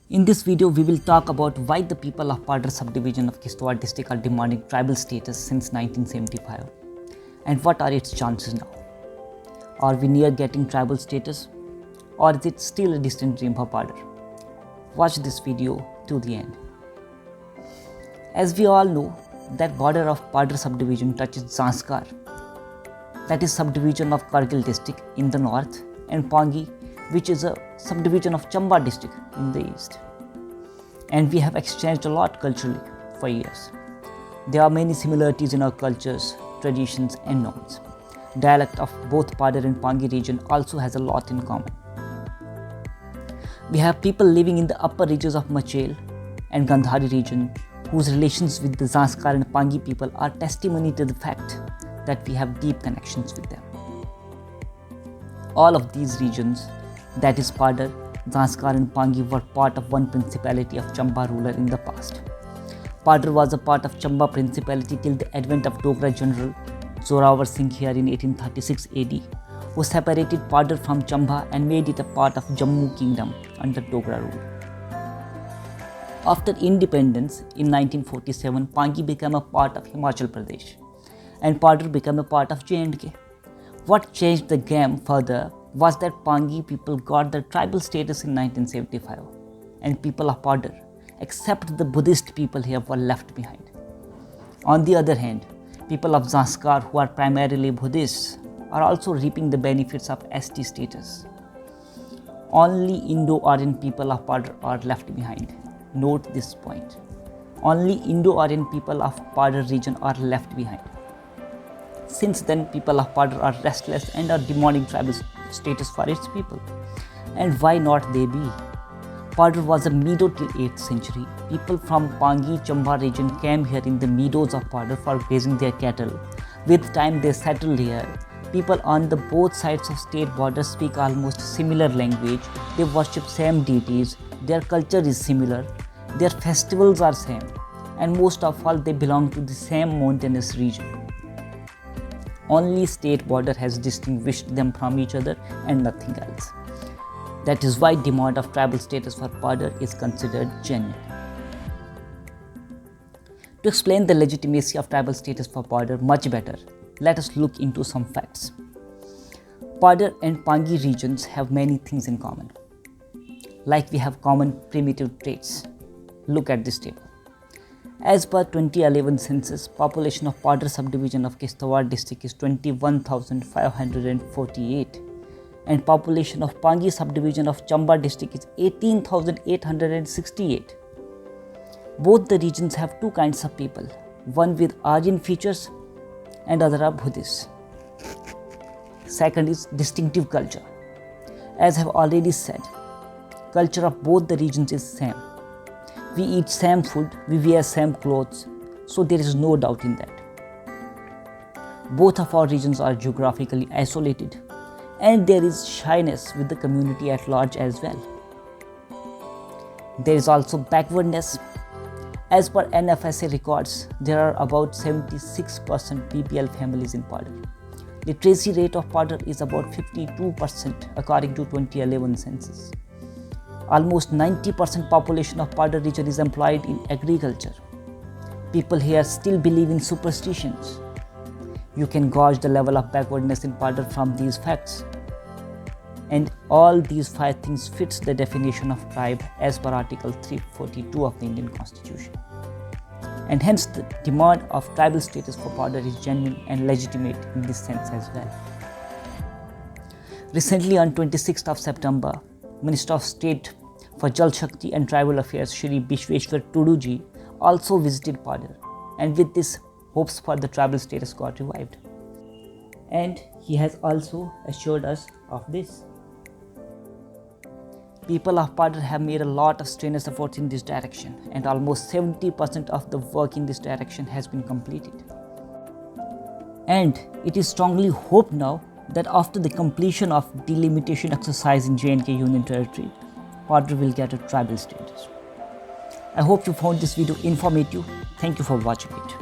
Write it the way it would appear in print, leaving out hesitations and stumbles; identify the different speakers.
Speaker 1: In this video, we will talk about why the people of Padar subdivision of Kishtwar district are demanding tribal status since 1975 and what are its chances now. Are we near getting tribal status or is it still a distant dream for Padar? Watch this video to the end. As we all know, that border of Padar subdivision touches Zanskar, that is subdivision of Kargil district in the north, and Pangi, which is a subdivision of Chamba district in the east. And we have exchanged a lot culturally for years. There are many similarities in our cultures, traditions and norms. Dialect of both Padar and Pangi region also has a lot in common. We have people living in the upper reaches of Machel and Gandhari region whose relations with the Zanskar and Pangi people are testimony to the fact that we have deep connections with them. All of these regions, that is Padar, Zanskar and Pangi, were part of one principality of Chamba ruler in the past. Padar was a part of Chamba principality till the advent of Dogra general Zorawar Singh here in 1836 AD, who separated Padar from Chamba and made it a part of Jammu kingdom under Dogra rule. After independence in 1947, Pangi became a part of Himachal Pradesh and Padar became a part of J&K. What changed the game further was that Pangi people got their tribal status in 1975 and people of Padar, except the Buddhist people here, were left behind. On the other hand, people of Zanskar, who are primarily Buddhists, are also reaping the benefits of ST status. Only Indo-Aryan people of Padar are left behind. Note this point. Only Indo-Aryan people of Padar region are left behind. Since then, people of Padar are restless and are demanding tribal status for its people. And why not they be? Padar was a meadow till 8th century. People from Pangi Chamba region came here in the meadows of Padar for grazing their cattle. With time they settled here. People on the both sides of state borders speak almost similar language. They worship same deities. Their culture is similar. Their festivals are same. And most of all, they belong to the same mountainous region. Only state border has distinguished them from each other and nothing else. That is why demand of tribal status for Padar is considered genuine. To explain the legitimacy of tribal status for Padar much better, let us look into some facts. Padar and Pangi regions have many things in common. Like we have common primitive traits. Look at this table. As per 2011 census, population of Padar subdivision of Kishtwar district is 21,548 and population of Pangi subdivision of Chamba district is 18,868. Both the regions have two kinds of people, one with Aryan features and other are Buddhists. Second is distinctive culture. As I have already said, culture of both the regions is same. We eat same food, we wear same clothes, so there is no doubt in that. Both of our regions are geographically isolated and there is shyness with the community at large as well. There is also backwardness. As per NFSA records, there are about 76% BPL families in Padar. Literacy rate of Padar is about 52% according to 2011 census. Almost 90% population of Padar region is employed in agriculture. People here still believe in superstitions. You can gauge the level of backwardness in Padar from these facts. And all these 5 things fits the definition of tribe as per Article 342 of the Indian Constitution. And hence the demand of tribal status for Padar is genuine and legitimate in this sense as well. Recently on 26th of September, Minister of State for Jal Shakti and Tribal Affairs Shri Bishweshwar Tuduji also visited Padar, and with this hopes for the tribal status got revived. And he has also assured us of this. People of Padar have made a lot of strenuous efforts in this direction and almost 70% of the work in this direction has been completed. And it is strongly hoped now that after the completion of delimitation exercise in J&K Union Territory, Padar will get a tribal status. I hope you found this video informative. Thank you for watching it.